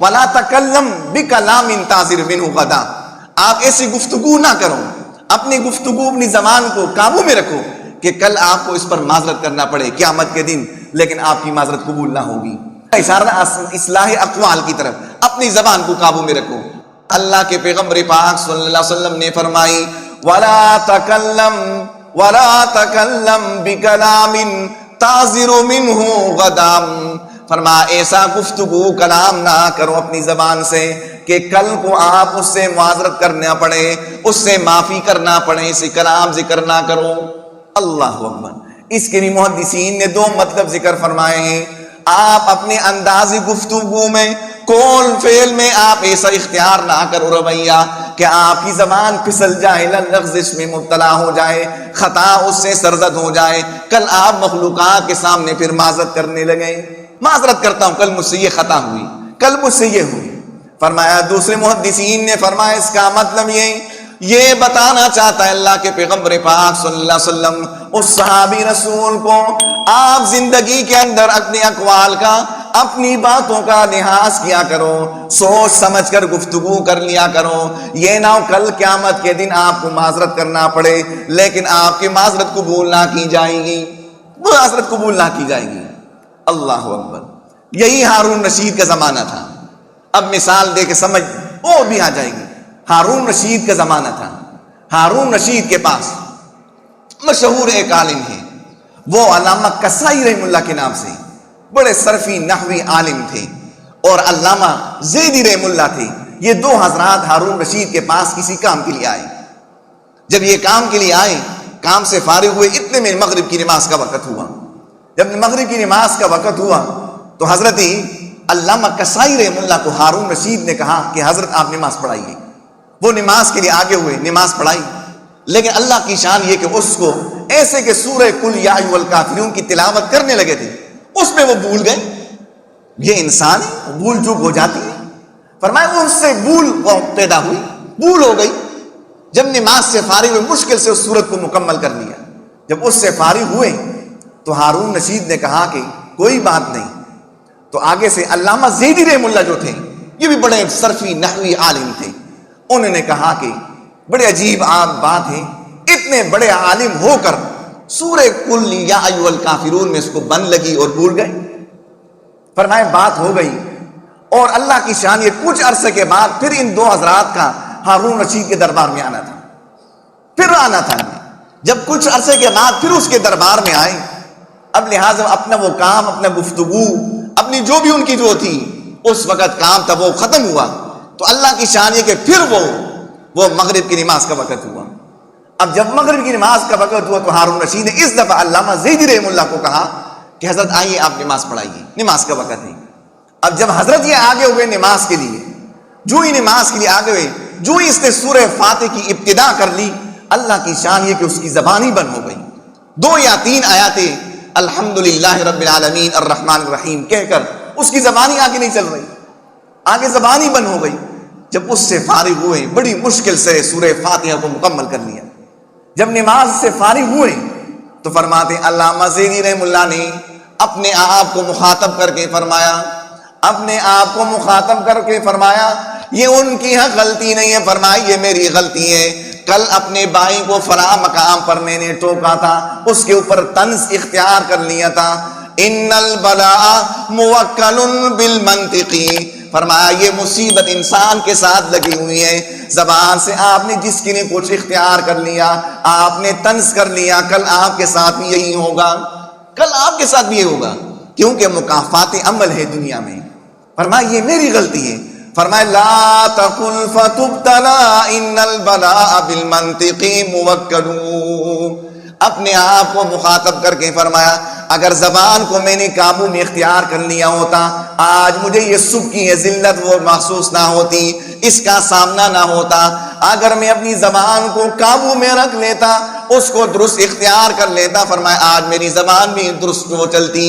وَلَا تَكَلَّمْ بِكَلَامٍ تَعْزِرُ مِنْهُ غَدًا، آپ ایسی گفتگو نہ کرو، اپنی گفتگو اپنی زبان کو قابو میں رکھو کہ کل آپ کو اس پر معذرت کرنا پڑے قیامت کے دن، لیکن آپ کی معذرت قبول نہ ہوگی۔ اشارہ اصلاح اقوال کی طرف، اپنی زبان کو قابو میں رکھو۔ اللہ کے پیغمبر پاک صلی اللہ علیہ وسلم نے فرمائی وَلَا تَكَلَّمْ بِكَلَامٍ تَعْزِرُ مِنْهُ غَدًا، فرمایا ایسا گفتگو کلام نہ کرو اپنی زبان سے کہ کل کو آپ اس سے معذرت کرنا پڑے، اس سے معافی کرنا پڑے، اسے کلام ذکر نہ کرو۔ اللہ اکبر۔ اس کے لیے محدثین نے 2 مطلب ذکر فرمائے ہیں۔ آپ اپنے انداز گفتگو میں، قول فعل میں آپ ایسا اختیار نہ کرو رویہ کہ آپ کی زبان پھسل جائے، لغزش میں مبتلا ہو جائے، خطا اس سے سرزد ہو جائے، کل آپ مخلوقات کے سامنے پھر معذرت کرنے لگے، معذرت کرتا ہوں کل مجھ سے یہ خطا ہوئی، کل مجھ سے یہ ہوئی۔ فرمایا دوسرے محدثین نے فرمایا اس کا مطلب یہ بتانا چاہتا ہے اللہ کے پیغمبر پاک صلی اللہ علیہ وسلم اس صحابی رسول کو، آپ زندگی کے اندر اپنے اقوال کا، اپنی باتوں کا لحاظ کیا کرو، سوچ سمجھ کر گفتگو کر لیا کرو، یہ نہ ہو کل قیامت کے دن آپ کو معذرت کرنا پڑے لیکن آپ کی معذرت قبول نہ کی جائے گی، معذرت قبول نہ کی جائے گی۔ اللہ اکبر۔ یہی ہارون رشید کا زمانہ تھا۔ اب مثال دے کے سمجھ اور بھی آ جائے گی۔ ہارون رشید کا زمانہ تھا۔ ہارون رشید کے پاس مشہور ایک عالم ہے، وہ علامہ کسائی رحم اللہ کے نام سے، بڑے صرفی نحوی عالم تھے، اور علامہ زیدی رحم اللہ تھے۔ یہ 2 حضرات ہارون رشید کے پاس کسی کام کے لیے آئے۔ جب یہ کام کے لیے آئے، کام سے فارغ ہوئے، اتنے میں مغرب کی نماز کا وقت ہوا۔ جب مغرب کی نماز کا وقت ہوا تو حضرت علامہ کسائی رحم اللہ کو ہارون رشید نے کہا کہ حضرت آپ نماز پڑھائیے۔ وہ نماز کے لیے آگے ہوئے، نماز پڑھائی، لیکن اللہ کی شان یہ کہ اس کو ایسے کہ سورہ قل یا ایھا الکافرون کی تلاوت کرنے لگے تھے، اس میں وہ بھول گئے۔ یہ انسان ہے، بھول چوک ہو جاتی ہے۔ فرمایا ان سے بھول پیدا ہوئی، بھول ہو گئی۔ جب نماز سے فارغ ہوئے، مشکل سے اس سورت کو مکمل کر لیا۔ جب اس سے فارغ ہوئے تو ہارون رشید نے کہا کہ کوئی بات نہیں۔ تو آگے سے علامہ زیدی رحم اللہ جو تھے، یہ بھی بڑے صرفی نحوی عالم تھے، انہوں نے کہا کہ بڑے عجیب بات ہے، اتنے بڑے عالم ہو کر سورہ قل یا ایھا الکافرون میں اس کو بن لگی اور بھول گئے۔ فرمائے بات ہو گئی، اور اللہ کی شان یہ کچھ عرصے کے بعد پھر ان 2 حضرات کا ہارون رشید کے دربار میں آنا تھا، پھر آنا تھا۔ جب کچھ عرصے کے بعد پھر اس کے دربار میں آئے، اب لہٰذا اپنا وہ کام، اپنا گفتگو، اپنی جو بھی ان کی جو تھی اس وقت کام تھا وہ ختم ہوا۔ تو اللہ کی شان یہ کہ پھر وہ مغرب کی نماز کا وقت ہوا۔ اب جب مغرب کی نماز کا وقت ہوا تو ہارون رشید نے اس دفعہ علامہ زیدی رحم اللہ کو کہا کہ حضرت آئیے آپ نماز پڑھائیے، نماز کا وقت ہے۔ اب جب حضرت یہ آگے ہوئے نماز کے لیے، جو ہی نماز کے لیے آگے ہوئے، جو ہی اس نے سورہ فاتح کی ابتدا کر لی، اللہ کی شان یہ کہ اس کی زبان ہی بند ہو گئی۔ 2 یا 3 آیاتیں الحمدللہ رب العالمین الرحمن الرحیم کہہ کر اس کی زبان ہی آگے نہیں چل رہی، آگے زبان ہی بند ہو گئی۔ جب اس سے فارغ ہوئے، بڑی مشکل سے سورہ فاتحہ کو مکمل کر لیا۔ جب نماز سے فارغ ہوئے تو فرماتے علامہ زیدی رحم اللہ نے اپنے آپ کو مخاطب کر کے فرمایا، اپنے آپ کو مخاطب کر کے فرمایا یہ ان کی غلطی نہیں ہے، فرمایا یہ میری غلطی ہے۔ کل اپنے بھائی کو فلاں مقام پر میں نے ٹوکا تھا، اس کے اوپر طنز اختیار کر لیا تھا۔ ان البلاء موکل بالمنطقی، فرمایا یہ مصیبت انسان کے ساتھ لگی ہوئی ہے، زبان سے آپ نے جس کے لیے کچھ اختیار کر لیا، آپ نے طنز کر لیا، کل آپ کے ساتھ بھی یہی ہوگا، کل آپ کے ساتھ بھی یہ ہوگا، کیونکہ مکافات عمل ہے دنیا میں۔ فرمایا یہ میری غلطی ہے۔ فرمایا لا تقل فتبتلا ان البلاء بالمنطق موکل، اپنے آپ کو مخاطب کر کے فرمایا اگر زبان کو میں نے قابو میں اختیار کر لیا ہوتا، آج مجھے یہ سب کی ذلت وہ محسوس نہ ہوتی، اس کا سامنا نہ ہوتا۔ اگر میں اپنی زبان کو قابو میں رکھ لیتا، اس کو درست اختیار کر لیتا، فرمایا آج میری زبان بھی درست ہو چلتی۔